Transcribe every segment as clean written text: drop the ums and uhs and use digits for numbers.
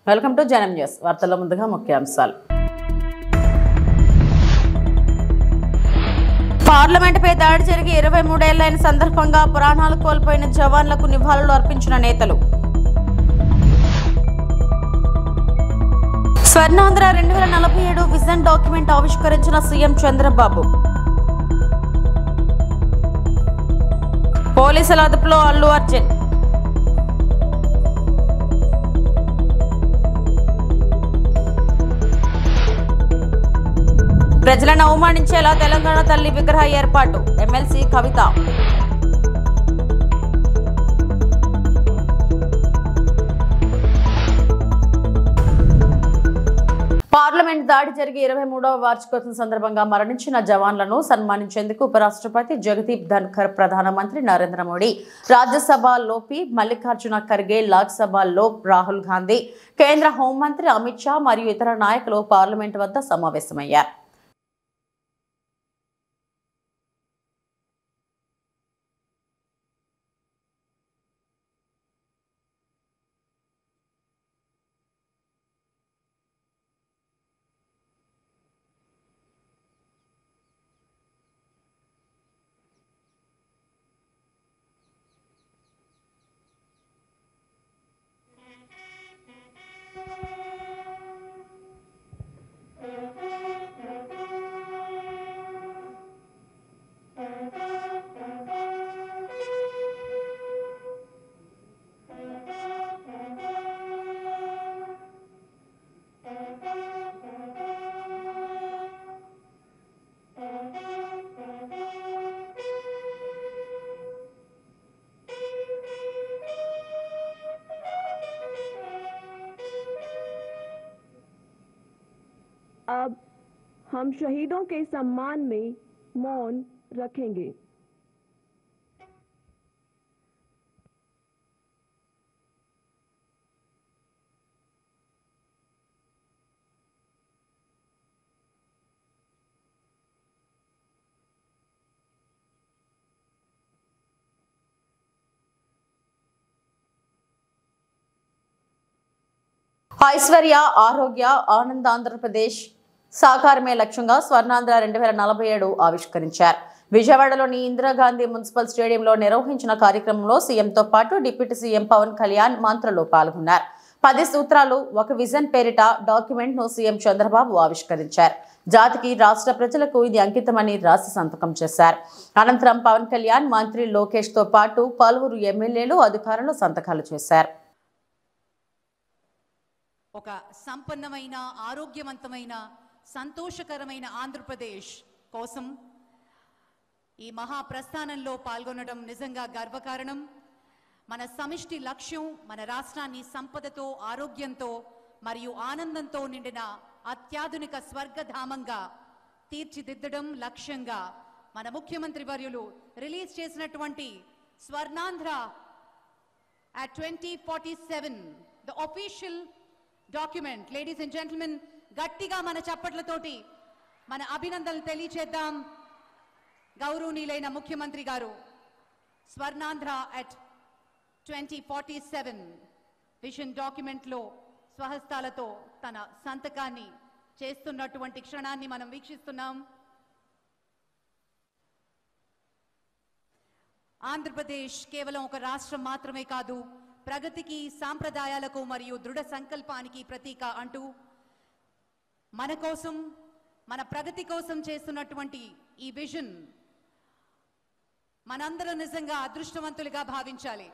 Welcome to జనం news. వార్తల ముందుగా ముఖ్యాంశాలు. పార్లమెంటుపై దాడి జరిగి 23 ఏళ్లైన సందర్భంగా ప్రాణాలు కోల్పోయిన జవాన్లకు నివాళులు అర్పించిన నేతలు. స్వర్ణాంధ్ర 2047 విజన్ డాక్యుమెంట్ ఆవిష్కరించిన సీఎం చంద్రబాబు. పోలీసుల అదుపులో అల్లు అర్జున్. ప్రజలను అవమానించేలా తెలంగాణ తల్లి విగ్రహ ఏర్పాటు. ఎమ్మెల్సీ కవిత. పార్లమెంట్ దాడి జరిగి 23వ వార్షికోత్సవం సందర్భంగా మరణించిన జవాన్లను సన్మానించేందుకు ఉపరాష్ట్రపతి జగదీప్ ధన్కర్, ప్రధానమంత్రి నరేంద్ర మోడీ, రాజ్యసభలోపి మల్లికార్జున ఖర్గే, లోక్సభలో రాహుల్ గాంధీ, కేంద్ర హోంమంత్రి అమిత్ షా మరియు ఇతర నాయకులు పార్లమెంట్ వద్ద సమావేశమయ్యారు. अब हम शहीदों के सम्मान में मौन रखेंगे। ఐశ్వర్య, ఆరోగ్య, ఆనంద్ ఆంధ్రప్రదేశ్ సాకారమే లక్ష్యంగా స్వర్ణాంధ్ర 2047 ఆవిష్కరించారు. విజయవాడలోని ఇందిరాగాంధీ మున్సిపల్ స్టేడియంలో నిర్వహించిన కార్యక్రమంలో సీఎంతో పాటు డిప్యూటీ సీఎం పవన్ కళ్యాణ్ మంత్రులు పాల్గొన్నారు. 10 సూత్రాలు ఒక విజన్ పేరిట డాక్యుమెంట్ ను సీఎం చంద్రబాబు ఆవిష్కరించారు. జాతికి, రాష్ట్ర ప్రజలకు ఇది అంకితమని రాసి సంతకం చేశారు. అనంతరం పవన్ కళ్యాణ్, మంత్రి లోకేష్ తో పాటు పలువురు ఎమ్మెల్యేలు, అధికారులు సంతకాలు చేశారు. ఒక సంపన్నమైన, ఆరోగ్యవంతమైన, సంతోషకరమైన ఆంధ్రప్రదేశ్ కోసం ఈ మహా ప్రస్థానంలో పాల్గొనడం నిజంగా గర్వకారణం. మన సమిష్టి లక్ష్యం మన రాష్ట్రాన్ని సంపదతో, ఆరోగ్యంతో మరియు ఆనందంతో నిండిన అత్యాధునిక స్వర్గధామంగా తీర్చిదిద్దడం లక్ష్యంగా మన ముఖ్యమంత్రి వర్యులు రిలీజ్ చేసినటువంటి Swarnandhra at 2047 the official document. Ladies and gentlemen, గట్టిగా మన చప్పట్లతోటి మన అభినందనలు తెలియచేద్దాం. గౌరవనీయులైన ముఖ్యమంత్రి గారు స్వర్ణాంధ్ర at 2047 విజన్ డాక్యుమెంట్ లో స్వహస్తాలతో తన సంతకాన్ని చేస్తున్నటువంటి క్షణాన్ని మనం వీక్షిస్తున్నాం. ఆంధ్రప్రదేశ్ కేవలం ఒక రాష్ట్రం మాత్రమే కాదు, ప్రగతికి, సాంప్రదాయాలకు మరియు దృఢ సంకల్పానికి ప్రతీక అంటూ మన కోసం, మన ప్రగతి కోసం చేస్తున్నటువంటి ఈ విజన్ మనందరం నిజంగా అదృష్టవంతులుగా భావించాలి.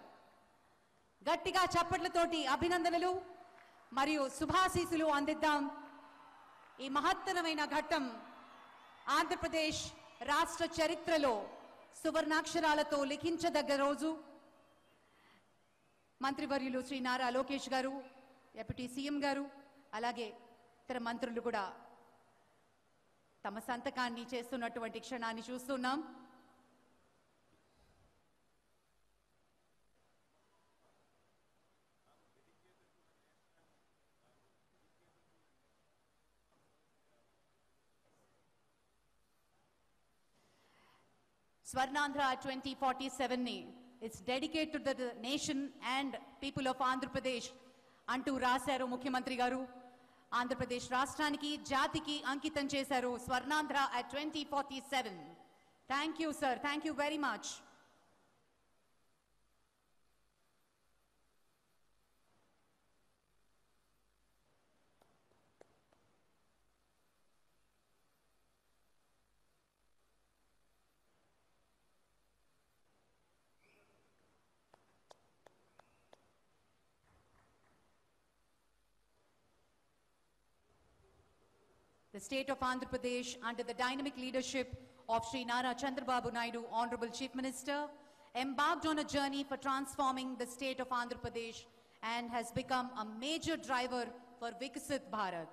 గట్టిగా చప్పట్లతోటి అభినందనలు మరియు శుభాశీసులు అందిద్దాం. ఈ మహత్తరమైన ఘట్టం ఆంధ్రప్రదేశ్ రాష్ట్ర చరిత్రలో సువర్ణాక్షరాలతో లిఖించదగ్గ రోజు. మంత్రివర్యులు శ్రీ నారా లోకేష్ గారు, డిప్యూటీ సీఎం గారు, అలాగే ఇతర మంత్రులు కూడా తమ సంతకాన్ని చేస్తున్నటువంటి క్షణాన్ని చూస్తున్నాం. Swarnandhra 2047 ni it's dedicated to the nation and people of Andhra Pradesh. అంటూ రాశారు ముఖ్యమంత్రి గారు. ఆంధ్రప్రదేశ్ రాష్ట్రానికి జాతికి అంకితం చేశారు Swarnandhra at 2047. Thank you sir, thank you very much. The state of Andhra Pradesh, under the dynamic leadership of Sri Nara Chandrababu Naidu, Honorable Chief Minister, embarked on a journey for transforming the state of Andhra Pradesh and has become a major driver for Viksit Bharat.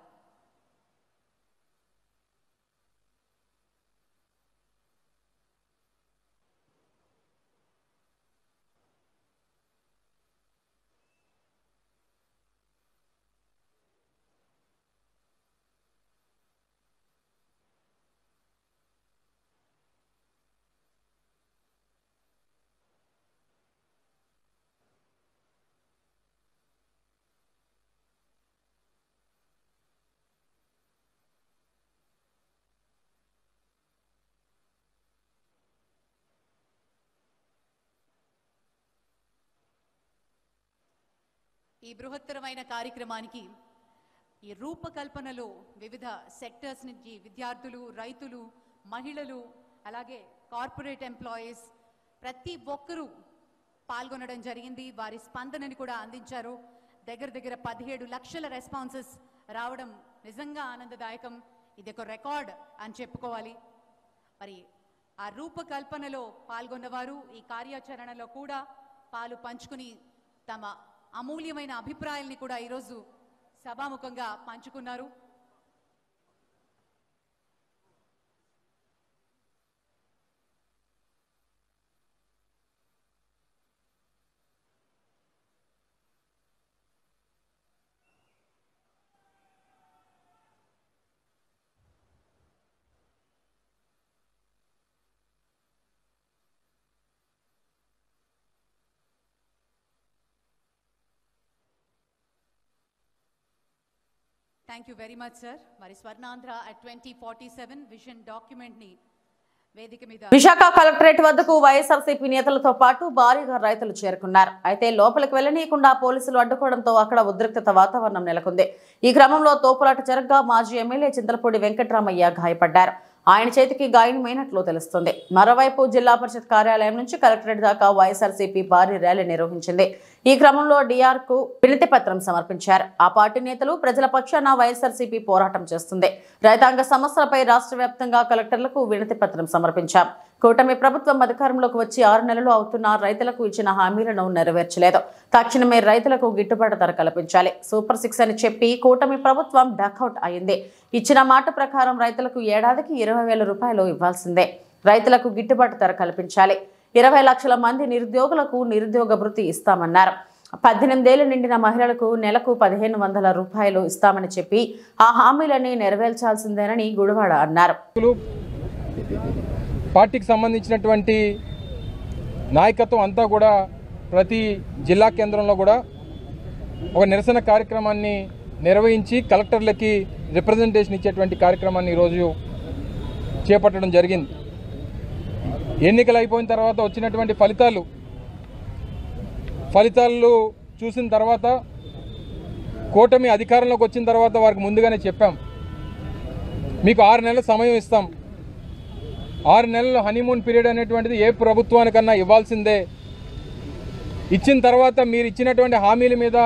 ఈ బృహత్తరమైన కార్యక్రమానికి ఈ రూపకల్పనలో వివిధ sectors నుంచి విద్యార్థులు, రైతులు, మహిళలు, అలాగే కార్పొరేట్ ఎంప్లాయీస్ ప్రతి ఒక్కరూ పాల్గొనడం జరిగింది. వారి స్పందనని కూడా అందించారు. దగ్గర 17 లక్షల రెస్పాన్సెస్ రావడం నిజంగా ఆనందదాయకం. ఇది ఒక రికార్డ్ అని చెప్పుకోవాలి. మరి ఆ రూపకల్పనలో పాల్గొన్నవారు ఈ కార్యాచరణలో కూడా పాలు పంచుకుని తమ అమూల్యమైన అభిప్రాయాల్ని కూడా ఈరోజు సభాముఖంగా పంచుకున్నారు. Thank you very much sir. మరి స్వర్ణాంధ్ర at 2047 విజన్ డాక్యుమెంట్ ని వేదిక మీద విశాఖ కలెక్టరేట్ వద్దకు వైఎస్ఆర్సీపీ నేతలతో పాటు భారీగా రైతులు చేరుకున్నారు. అయితే లోపలికి వెళ్లనీయకుండా పోలీసులు అడ్డుకోవడంతో అక్కడ ఉద్రిక్తత వాతావరణం నెలకొంది. ఈ క్రమంలో తోపులాట జరగ్గా మాజీ ఎమ్మెల్యే చింతలపూడి వెంకటరామయ్య గాయపడ్డారు. ఆయన చేతికి గాయమైనట్లు తెలుస్తుంది. మరోవైపు జిల్లా పరిషత్ కార్యాలయం నుంచి కలెక్టరేట్ దాకా వైఎస్ఆర్సీపీ భారీ ర్యాలీ నిర్వహించింది. ఈ క్రమంలో డిఆర్ కు వినతి పత్రం సమర్పించారు. ఆ పార్టీ నేతలు ప్రజల పక్షాన వైఎస్ఆర్సీపీ పోరాటం చేస్తుంది. రైతాంగ సమస్యలపై రాష్ట్ర వ్యాప్తంగా కలెక్టర్లకు వినతి పత్రం సమర్పించాం. కూటమి ప్రభుత్వం అధికారంలోకి వచ్చి 6 నెలలు అవుతున్నా రైతులకు ఇచ్చిన హామీలను నెరవేర్చలేదు. తక్షణమే రైతులకు గిట్టుబాటు ధర కల్పించాలి. సూపర్ 6 అని చెప్పి కూటమి ప్రభుత్వం డకౌట్ అయింది. ఇచ్చిన మాట ప్రకారం రైతులకు ఏడాదికి 20,000 రూపాయలు ఇవ్వాల్సిందే. రైతులకు గిట్టుబాటు ధర కల్పించాలి. 20 లక్షల మంది నిరుద్యోగులకు నిరుద్యోగ భృతి ఇస్తామన్నారు. 18 ఏళ్లు నిండిన మహిళలకు నెలకు 1,500 రూపాయలు ఇస్తామని చెప్పి ఆ హామీలని నెరవేర్చాల్సిందేనని గుడివాడ అన్నారు. పార్టీకి సంబంధించినటువంటి నాయకత్వం అంతా కూడా ప్రతి జిల్లా కేంద్రంలో కూడా ఒక నిరసన కార్యక్రమాన్ని నిర్వహించి కలెక్టర్లకి రిప్రజెంటేషన్ ఇచ్చేటువంటి కార్యక్రమాన్ని ఈరోజు చేపట్టడం జరిగింది. ఎన్నికలు అయిపోయిన తర్వాత వచ్చినటువంటి ఫలితాలు చూసిన తర్వాత కూటమి అధికారంలోకి వచ్చిన తర్వాత వారికి ముందుగానే చెప్పాం, మీకు 6 నెలల సమయం ఇస్తాం. 6 నెలల హనీమూన్ పీరియడ్ అనేటువంటిది ఏ ప్రభుత్వానికన్నా ఇవ్వాల్సిందే. ఇచ్చిన తర్వాత మీరు ఇచ్చినటువంటి హామీల మీద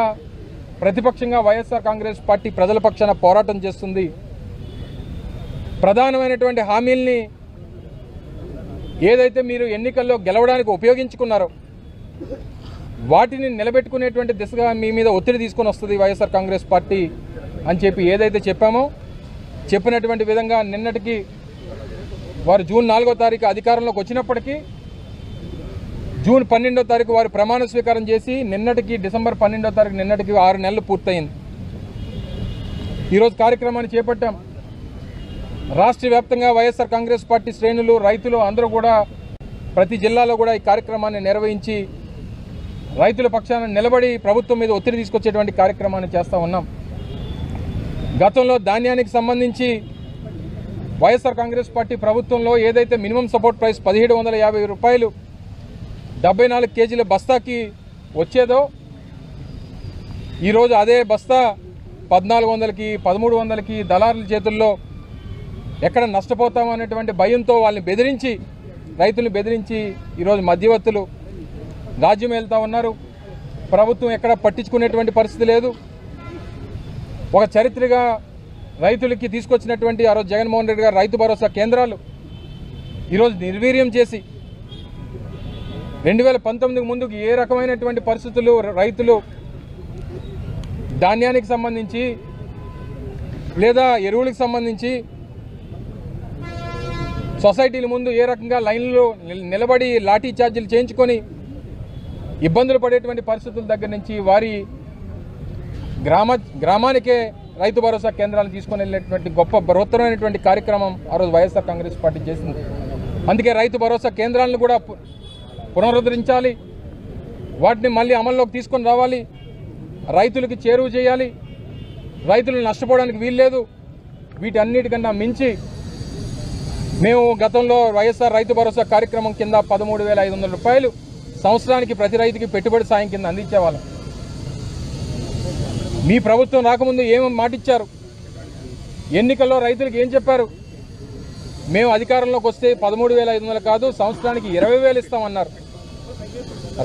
ప్రతిపక్షంగా వైఎస్ఆర్ కాంగ్రెస్ పార్టీ ప్రజల పక్షాన పోరాటం చేస్తుంది. ప్రధానమైనటువంటి హామీల్ని ఏదైతే మీరు ఎన్నికల్లో గెలవడానికి ఉపయోగించుకున్నారో వాటిని నిలబెట్టుకునేటువంటి దిశగా మీ మీద ఒత్తిడి తీసుకొని వస్తుంది వైఎస్ఆర్ కాంగ్రెస్ పార్టీ అని చెప్పి ఏదైతే చెప్పామో చెప్పినటువంటి విధంగా నిన్నటికి వారు జూన్ 4వ తారీఖు అధికారంలోకి వచ్చినప్పటికీ జూన్ 12వ తారీఖు వారు ప్రమాణ స్వీకారం చేసి నిన్నటికి డిసెంబర్ 12వ తారీఖు నిన్నటికి 6 నెలలు పూర్తయింది. ఈరోజు కార్యక్రమాన్ని చేపట్టాం. రాష్ట్ర వ్యాప్తంగా వైఎస్ఆర్ కాంగ్రెస్ పార్టీ శ్రేణులు, రైతులు అందరూ కూడా ప్రతి జిల్లాలో కూడా ఈ కార్యక్రమాన్ని నిర్వహించి రైతుల పక్షాన నిలబడి ప్రభుత్వం మీద ఒత్తిడి తీసుకొచ్చేటువంటి కార్యక్రమాన్ని చేస్తూ ఉన్నాం. గతంలో ధాన్యానికి సంబంధించి వైఎస్ఆర్ కాంగ్రెస్ పార్టీ ప్రభుత్వంలో ఏదైతే మినిమం సపోర్ట్ ప్రైస్ 1750 రూపాయలు 74 కేజీల బస్తాకి వచ్చేదో ఈరోజు అదే బస్తా 1400కి 1300కి దళారుల చేతుల్లో ఎక్కడ నష్టపోతామనేటువంటి భయంతో వాళ్ళని బెదిరించి రైతులను బెదిరించి ఈరోజు మధ్యవర్తులు రాజ్యం వెళ్తూ ఉన్నారు. ప్రభుత్వం ఎక్కడ పట్టించుకునేటువంటి పరిస్థితి లేదు. ఒక చరిత్రగా రైతులకి తీసుకొచ్చినటువంటి ఆ రోజు జగన్మోహన్ రెడ్డి గారు రైతు భరోసా కేంద్రాలు ఈరోజు నిర్వీర్యం చేసి 2019 ముందుకు ఏ రకమైనటువంటి పరిస్థితులు రైతులు ధాన్యానికి సంబంధించి లేదా ఎరువులకు సంబంధించి సొసైటీల ముందు ఏ రకంగా లైన్లో నిలబడి లాఠీ ఛార్జీలు చేయించుకొని ఇబ్బందులు పడేటువంటి పరిస్థితుల దగ్గర నుంచి వారి గ్రామానికే రైతు భరోసా కేంద్రాలను తీసుకొని వెళ్ళేటువంటి గొప్ప బృహత్తరమైనటువంటి కార్యక్రమం ఆ రోజు వైఎస్ఆర్ కాంగ్రెస్ పార్టీ చేసింది. అందుకే రైతు భరోసా కేంద్రాలను కూడా పునరుద్ధరించాలి, వాటిని మళ్ళీ అమల్లోకి తీసుకొని రావాలి, రైతులకి చేరువ చేయాలి, రైతులు నష్టపోవడానికి వీల్లేదు. వీటన్నిటికన్నా మించి మేము గతంలో వైఎస్ఆర్ రైతు భరోసా కార్యక్రమం కింద 13,500 రూపాయలు సంవత్సరానికి ప్రతి రైతుకి పెట్టుబడి సాయం కింద అందించేవాళ్ళం. మీ ప్రభుత్వం రాకముందు ఏమేమి మాటిచ్చారు, ఎన్నికల్లో రైతులకు ఏం చెప్పారు? మేము అధికారంలోకి వస్తే 13,500 కాదు సంవత్సరానికి 20,000 ఇస్తామన్నారు.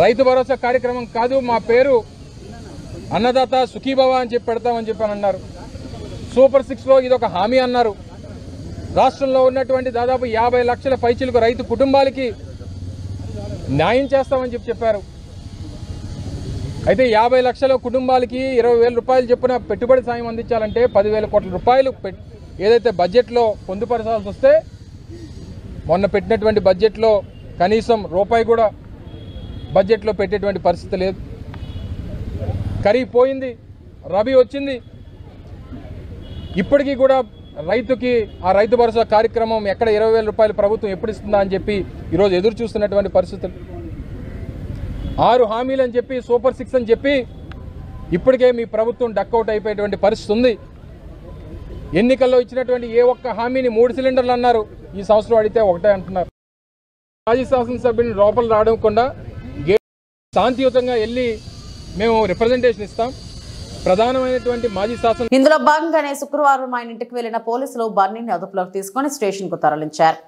రైతు భరోసా కార్యక్రమం కాదు, మా పేరు అన్నదాత సుఖీభవ అని చెప్పి పెడతామని చెప్పని అన్నారు. సూపర్ 6లో ఇదొక హామీ అన్నారు. రాష్ట్రంలో ఉన్నటువంటి దాదాపు 50 లక్షల పైచిలకు రైతు కుటుంబాలకి న్యాయం చేస్తామని చెప్పారు. అయితే 50 లక్షల కుటుంబాలకి 20,000 రూపాయలు చొప్పున పెట్టుబడి సాయం అందించాలంటే 10,000 కోట్ల రూపాయలు ఏదైతే బడ్జెట్లో పొందుపరచాల్సి వస్తే మొన్న పెట్టినటువంటి బడ్జెట్లో కనీసం రూపాయి కూడా బడ్జెట్లో పెట్టేటువంటి పరిస్థితి లేదు. ఖరీఫ్ పోయింది, రబీ వచ్చింది, ఇప్పటికీ కూడా రైతుకి ఆ రైతు భరోసా కార్యక్రమం ఎక్కడ 20,000 రూపాయలు ప్రభుత్వం ఎప్పుడు ఇస్తుందా అని చెప్పి ఈరోజు ఎదురు చూస్తున్నటువంటి పరిస్థితులు. 6 హామీలు అని చెప్పి సూపర్ 6 అని చెప్పి ఇప్పటికే మీ ప్రభుత్వం డక్అవుట్ అయిపోయేటువంటి పరిస్థితి ఉంది. ఎన్నికల్లో ఇచ్చినటువంటి ఏ ఒక్క హామీని 3 సిలిండర్లు అన్నారు, ఈ సంవత్సరం అడిగితే ఒకటే అంటున్నారు. మాజీ శాసనసభ్యుని లోపల రావకుండా శాంతియుతంగా వెళ్ళి మేము రిప్రజెంటేషన్ ఇస్తాం. ప్రధానమైనటువంటి మాజీ శాసన ఇందులో భాగంగానే శుక్రవారం ఆయన ఇంటికి వెళ్లిన పోలీసులు బన్నీని అదుపులోకి తీసుకుని స్టేషన్ కు తరలించారు.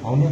అవును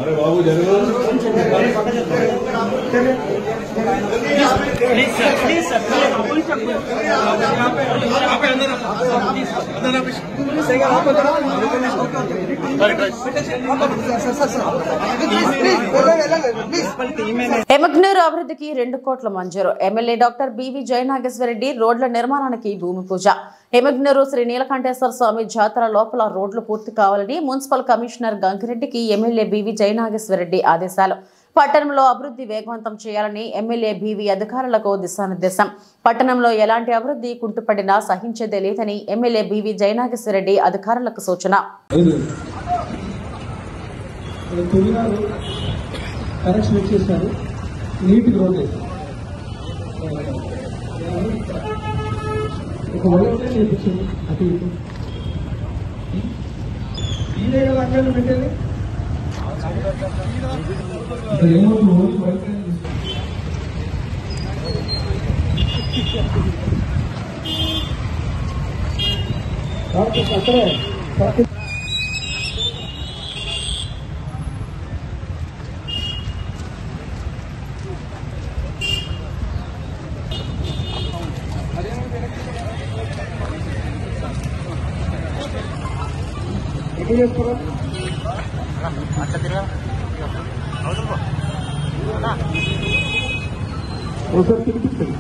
अरे बाबू जरूर ఎమ్మెగ్నూరు అభివృద్ధికి 2 కోట్ల మంజూరు. ఎమ్మెల్యే డాక్టర్ బివి జయనాగేశ్వరరెడ్డి రోడ్ల నిర్మాణానికి భూమి పూజ. ఎమ్మెగ్నూరు శ్రీ నీలకంఠేశ్వర స్వామి జాతర లోపల రోడ్లు పూర్తి కావాలని మున్సిపల్ కమిషనర్ గంగిరెడ్డికి ఎమ్మెల్యే బివి జయనాగేశ్వరరెడ్డి ఆదేశాలు. పట్టణంలో అభివృద్ధి వేగవంతం చేయాలని ఎమ్మెల్యే బివి అధికారులకు దిశానిర్దేశం. పట్టణంలో ఎలాంటి అభివృద్ధి కుంటుపడినా సహించేదే లేదని ఎమ్మెల్యే బివి జయనాగేశ్వరరెడ్డి అధికారులకు సూచన. కరెక్షన్ వచ్చేసారు, నీట్గా రోడ్ వేసారు. ఒక వైట్ చేయించండి, అటు ఇటు ఇదే కదా అంగళ్ళు పెట్టేది. ఏమవుతుంది వైట్ అక్కడే ఒకసారి తినిపిస్తుంది.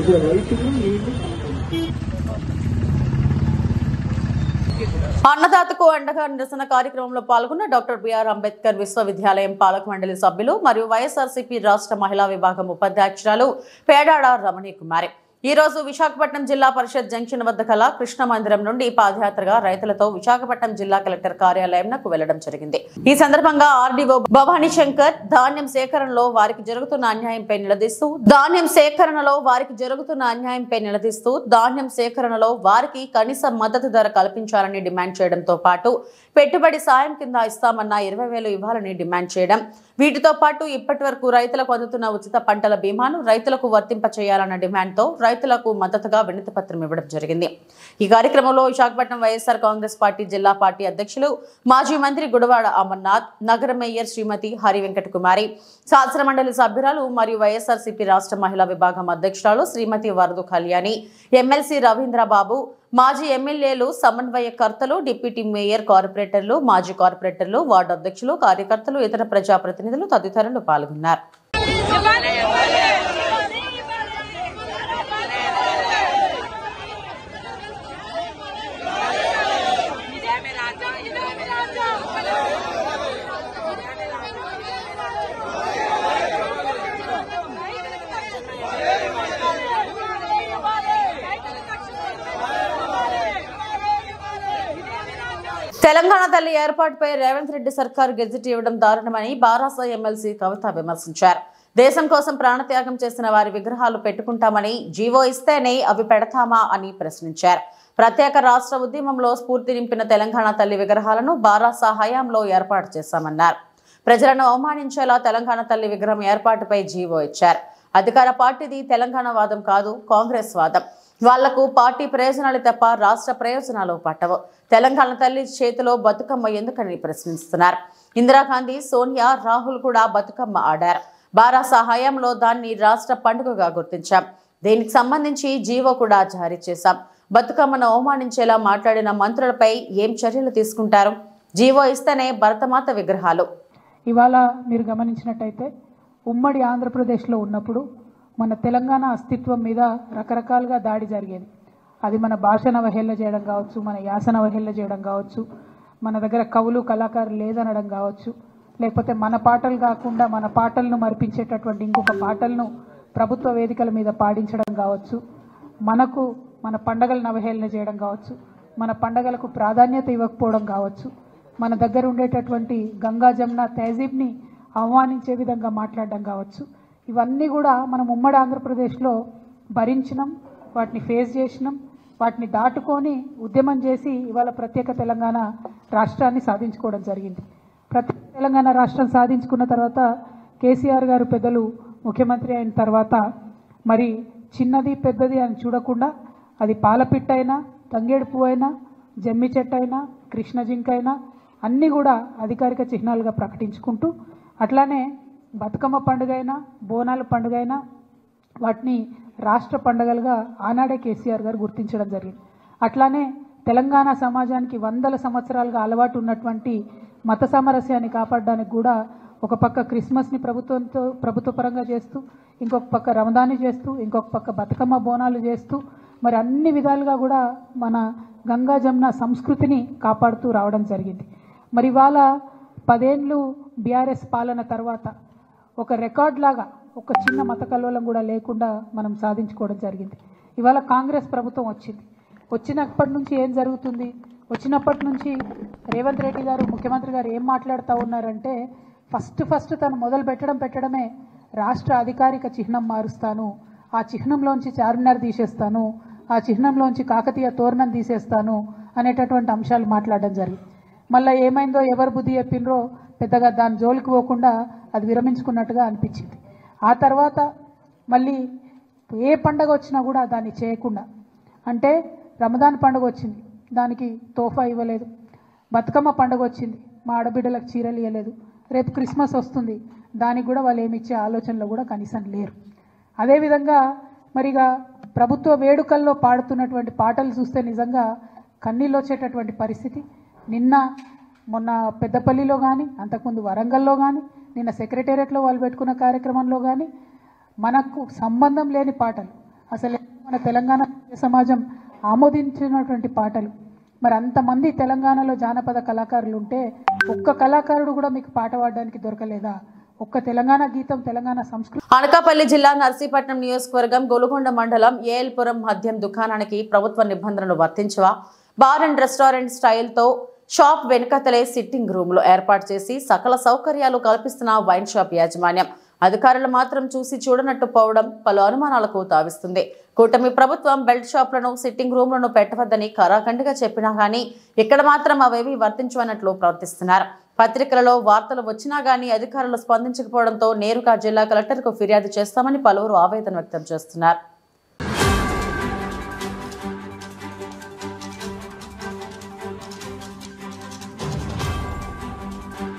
ఇది రైతు అన్నదాతకు అండగా నిరసన కార్యక్రమంలో పాల్గొన్న డాక్టర్ బిఆర్ అంబేద్కర్ విశ్వవిద్యాలయం పాలక మండలి సభ్యులు మరియు వైఎస్ఆర్సీపీ రాష్ట్ర మహిళా విభాగం ఉపాధ్యక్షురాలు పేడాడ రమణీ కుమారి ఈ రోజు విశాఖపట్నం జిల్లా పరిషత్ జంక్షన్ వద్ద కల కృష్ణ మందిరం నుండి పాదయాత్రగా రైతులతో విశాఖపట్నం జిల్లా కలెక్టర్ కార్యాలయంకు వెళ్లడం జరిగింది. ఈ సందర్భంగా ఆర్డీఓ భవానీ శంకర్ ధాన్యం సేకరణలో వారికి జరుగుతున్న అన్యాయంపై నిలదీస్తూ ధాన్యం సేకరణలో వారికి కనీస మద్దతు ధర కల్పించాలని డిమాండ్ చేయడంతో పాటు పెట్టుబడి సాయం కింద ఇస్తామన్న 20,000 ఇవ్వాలని డిమాండ్ చేయడం. వీటితో పాటు ఇప్పటి వరకు రైతులకు అందుతున్న ఉచిత పంటల బీమాను రైతులకు వర్తింప చేయాలన్న డిమాండ్తో రైతులకు మద్దతుగా వినతి పత్రం ఇవ్వడం జరిగింది. ఈ కార్యక్రమంలో విశాఖపట్నం వైఎస్ఆర్ కాంగ్రెస్ పార్టీ జిల్లా పార్టీ అధ్యక్షులు మాజీ మంత్రి గుడివాడ అమర్నాథ్, నగర మేయర్ శ్రీమతి హరి వెంకట కుమారి, శాసన మండలి సభ్యురాలు మరియు వైఎస్ఆర్సీపీ రాష్ట్ర మహిళా విభాగం అధ్యక్షురాలు శ్రీమతి వరదు కళ్యాణి, ఎమ్మెల్సీ రవీంద్రబాబు, మాజీ ఎమ్మెల్యేలు, సమన్వయకర్తలు, డిప్యూటీ మేయర్, కార్పొరేటర్లు, మాజీ కార్పొరేటర్లు, వార్డు అధ్యక్షులు, కార్యకర్తలు, ఇతర ప్రజాప్రతినిధులు తదితరులు పాల్గొన్నారు. తెలంగాణ తల్లి ఏర్పాటుపై రేవంత్ రెడ్డి సర్కార్ గెజిట్ ఇవ్వడం దారుణమని బారాస ఎమ్మెల్సీ కవిత విమర్శించారు. దేశం కోసం ప్రాణత్యాగం చేసిన వారి విగ్రహాలు పెట్టుకుంటామని జీవో ఇస్తేనే అవి పెడతామా అని ప్రశ్నించారు. ప్రత్యేక రాష్ట్ర ఉద్యమంలో స్ఫూర్తి నింపిన తెలంగాణ తల్లి విగ్రహాలను బారాస హయాంలో ఏర్పాటు చేశామన్నారు. ప్రజలను అవమానించేలా తెలంగాణ తల్లి విగ్రహం ఏర్పాటుపై జీవో ఇచ్చారు. అధికార పార్టీది తెలంగాణ వాదం కాదు, కాంగ్రెస్ వాదం. వాళ్లకు పార్టీ ప్రయోజనాలు తప్ప రాష్ట్ర ప్రయోజనాలు పట్టవు. తెలంగాణ తల్లి చేతిలో బతుకమ్మ ఎందుకని ప్రశ్నిస్తున్నారు. ఇందిరాగాంధీ, సోనియా, రాహుల్ కూడా బతుకమ్మ ఆడారు. బారాస హయాంలో దాన్ని రాష్ట్ర పండుగగా గుర్తించాం. దీనికి సంబంధించి జీవో కూడా జారీ చేశాం. బతుకమ్మను అవమానించేలా మాట్లాడిన మంత్రులపై ఏం చర్యలు తీసుకుంటారు? జీవో ఇస్తేనే భరతమాత విగ్రహాలు. ఇవాళ మీరు గమనించినట్టయితే ఉమ్మడి ఆంధ్రప్రదేశ్లో ఉన్నప్పుడు మన తెలంగాణ అస్తిత్వం మీద రకరకాలుగా దాడి జరిగేది. అది మన భాషను అవహేళన చేయడం కావచ్చు, మన యాసను అవహేళన చేయడం కావచ్చు, మన దగ్గర కవులు కళాకారులు లేదనడం కావచ్చు, లేకపోతే మన పాటలు కాకుండా మన పాటలను మరిపించేటటువంటి ఇంకొక పాటలను ప్రభుత్వ వేదికల మీద పాడించడం కావచ్చు, మన పండగలను అవహేళన చేయడం కావచ్చు, మన పండగలకు ప్రాధాన్యత ఇవ్వకపోవడం కావచ్చు, మన దగ్గర ఉండేటటువంటి గంగా జమున తహజీబ్ని అవమానించే విధంగా మాట్లాడడం కావచ్చు. ఇవన్నీ కూడా మనం ఉమ్మడి ఆంధ్రప్రదేశ్లో భరించినాం, వాటిని ఫేస్ చేసినాం, వాటిని దాటుకొని ఉద్యమం చేసి ఇవాళ ప్రత్యేక తెలంగాణ రాష్ట్రాన్ని సాధించుకోవడం జరిగింది. ప్రత్యేక తెలంగాణ రాష్ట్రం సాధించుకున్న తర్వాత కేసీఆర్ గారు పెద్దలు ముఖ్యమంత్రి అయిన తర్వాత మరి చిన్నది పెద్దది అని చూడకుండా అది పాలపిట్టైనా, తంగేడు పువ్వు అయినా, జమ్మి చెట్టు అయినా, కృష్ణ జింక అయినా అన్నీ కూడా అధికారిక చిహ్నాలుగా ప్రకటించుకుంటూ, అట్లానే బతుకమ్మ పండుగ అయినా, బోనాల పండుగ అయినా వాటిని రాష్ట్ర పండుగలుగా ఆనాడే కేసీఆర్ గారు గుర్తించడం జరిగింది. అట్లానే తెలంగాణ సమాజానికి 100 సంవత్సరాలుగా అలవాటు ఉన్నటువంటి మత సామరస్యాన్ని కాపాడడానికి కూడా ఒక పక్క క్రిస్మస్ని ప్రభుత్వ పరంగా చేస్తూ, ఇంకొక పక్క రమదాన్ని చేస్తూ, ఇంకొక పక్క బతుకమ్మ బోనాలు చేస్తూ, మరి అన్ని విధాలుగా కూడా మన గంగా జమున సంస్కృతిని కాపాడుతూ రావడం జరిగింది. మరి ఇవాళ 10 ఏళ్ళు బీఆర్ఎస్ పాలన తర్వాత ఒక రికార్డ్ లాగా ఒక చిన్న మత కల్లోలం కూడా లేకుండా మనం సాధించుకోవడం జరిగింది. ఇవాళ కాంగ్రెస్ ప్రభుత్వం వచ్చినప్పటి నుంచి ఏం జరుగుతుంది? వచ్చినప్పటి నుంచి రేవంత్ రెడ్డి గారు, ముఖ్యమంత్రి గారు ఏం మాట్లాడుతూ ఉన్నారంటే, ఫస్ట్ తను మొదలు పెట్టడమే రాష్ట్ర అధికారిక చిహ్నం మారుస్తాను, ఆ చిహ్నంలోంచి చార్మినార్ తీసేస్తాను, ఆ చిహ్నంలోంచి కాకతీయ తోరణం తీసేస్తాను అనేటటువంటి అంశాలు మాట్లాడడం జరిగింది. మళ్ళీ ఏమైందో, ఎవరు బుద్ధి చెప్పినరో పెద్దగా దాని జోలికి పోకుండా అది విరమించుకున్నట్టుగా అనిపించింది. ఆ తర్వాత మళ్ళీ ఏ పండగ వచ్చినా కూడా దాన్ని చేయకుండా, అంటే రమదాన్ పండుగ వచ్చింది, దానికి తోఫా ఇవ్వలేదు. బతుకమ్మ పండుగ వచ్చింది, మా ఆడబిడ్డలకు చీరలు ఇవ్వలేదు. రేపు క్రిస్మస్ వస్తుంది, దానికి కూడా వాళ్ళు ఏమి ఇచ్చే ఆలోచనలో కూడా కనీసం లేరు. అదేవిధంగా మరిగా ప్రభుత్వ వేడుకల్లో పాడుతున్నటువంటి పాటలు చూస్తే నిజంగా కన్నీళ్ళు వచ్చేటటువంటి పరిస్థితి. మొన్న పెద్దపల్లిలో కానీ, అంతకుముందు వరంగల్లో కానీ, నిన్న సెక్రటేరియట్లో వాళ్ళు పెట్టుకున్న కార్యక్రమంలో కానీ మనకు సంబంధం లేని పాటలు, అసలు మన తెలంగాణ సమాజం ఆమోదించినటువంటి పాటలు. మరి అంతమంది తెలంగాణలో జానపద కళాకారులు ఉంటే ఒక్క కళాకారుడు కూడా మీకు పాట పాడడానికి దొరకలేదా? ఒక్క తెలంగాణ గీతం, తెలంగాణ సంస్కృతి. అనకాపల్లి జిల్లా నర్సీపట్నం నియోజకవర్గం గొలుగొండ మండలం ఏఎల్పురం మద్యం దుకాణానికి ప్రభుత్వ నిబంధనలు వర్తించవా? బార్ అండ్ రెస్టారెంట్ స్టైల్తో షాప్ వెనుకతలే సిట్టింగ్ రూమ్లో ఏర్పాటు చేసి సకల సౌకర్యాలు కల్పిస్తున్న వైన్ షాప్ యాజమాన్యం అధికారులు మాత్రం చూసి చూడనట్టు పోవడం పలు అనుమానాలకు తావిస్తుంది. కూటమి ప్రభుత్వం బెల్ట్ షాప్లను, సిట్టింగ్ రూమ్లను పెట్టవద్దని ఖరాఖండిగా చెప్పినా కానీ ఇక్కడ మాత్రం అవేవి వర్తించవన్నట్లు ప్రవర్తిస్తున్నారు. పత్రికలలో వార్తలు వచ్చినా గానీ అధికారులు స్పందించకపోవడంతో నేరుగా జిల్లా కలెక్టర్కు ఫిర్యాదు చేస్తామని పలువురు ఆవేదన వ్యక్తం చేస్తున్నారు.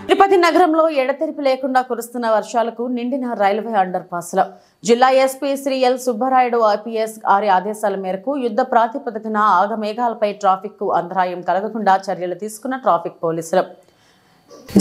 తిరుపతి నగరంలో ఎడతెరిపి లేకుండా కురుస్తున్న వర్షాలకు నిండిన రైల్వే అండర్ పాస్లో జిల్లా SP Shri L Subbarayudu IPS గారి ఆదేశాల మేరకు యుద్ధ ప్రాతిపదికన ఆగమేఘాలపై ట్రాఫిక్ కు అంతరాయం కలగకుండా చర్యలు తీసుకున్న ట్రాఫిక్ పోలీసులు.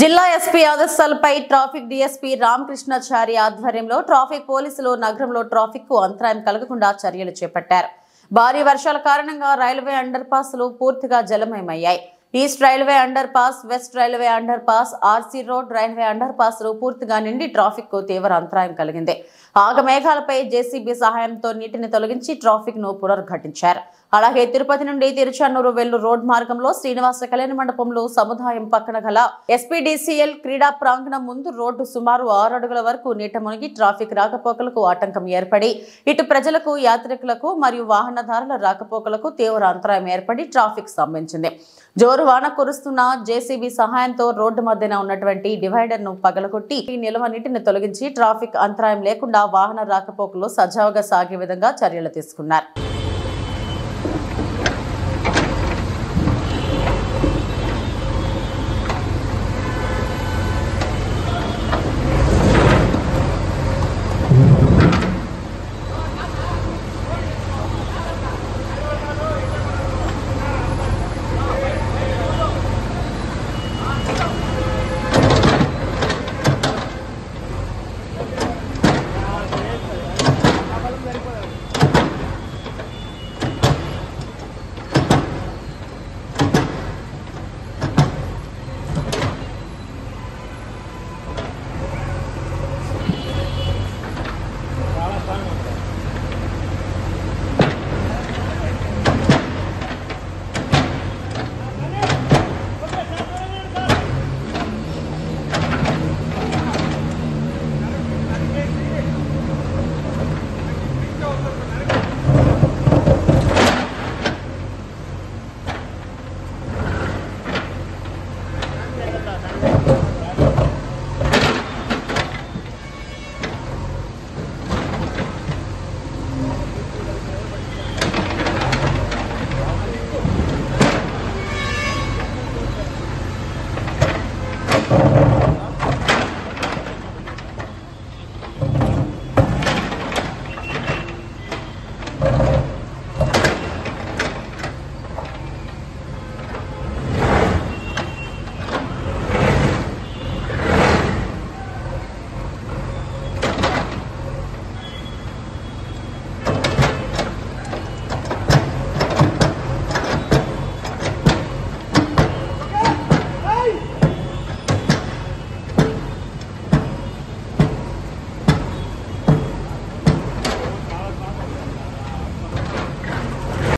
జిల్లా ఎస్పీ ఆదేశాలపై ట్రాఫిక్ డీఎస్పీ రామకృష్ణాచారి ఆధ్వర్యంలో ట్రాఫిక్ పోలీసులు నగరంలో ట్రాఫిక్ కు అంతరాయం కలగకుండా చర్యలు చేపట్టారు. భారీ వర్షాల కారణంగా రైల్వే అండర్ పాస్లు పూర్తిగా జలమయమయ్యాయి. East railway under pass, west railway under pass, RC road railway under పాస్లు పూర్తిగా నిండి ట్రాఫిక్ కు తీవ్ర అంతరాయం కలిగింది. ఆగమేఘాలపై జేసీబీ సహాయంతో నీటిని తొలగించి ట్రాఫిక్ ను పునరుద్ఘాటించారు. అలాగే తిరుపతి నుండి తిరుచానూరు వెళ్ళు రోడ్ మార్గంలో శ్రీనివాస కళ్యాణ మండపంలో సముదాయం పక్కన గల ఎస్పీడీసీఎల్ క్రీడా ప్రాంగణం ముందు రోడ్డు సుమారు 6 అడుగుల వరకు నీట మునిగి ట్రాఫిక్ రాకపోకలకు ఆటంకం ఏర్పడి ఇటు ప్రజలకు, యాత్రికులకు మరియు వాహనదారుల రాకపోకలకు తీవ్ర అంతరాయం ఏర్పడి ట్రాఫిక్ స్తంభించింది. జోరు వాన కురుస్తున్న జేసీబీ సహాయంతో రోడ్డు మధ్యన ఉన్నటువంటి డివైడర్ ను పగలగొట్టి నిల్వ నీటిని తొలగించి ట్రాఫిక్ అంతరాయం లేకుండా వాహన రాకపోకలు సజావుగా సాగే విధంగా చర్యలు తీసుకున్నారు.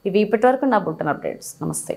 ఇవి ఇప్పటివరకు నా బులెటిన్ అప్డేట్స్. నమస్తే.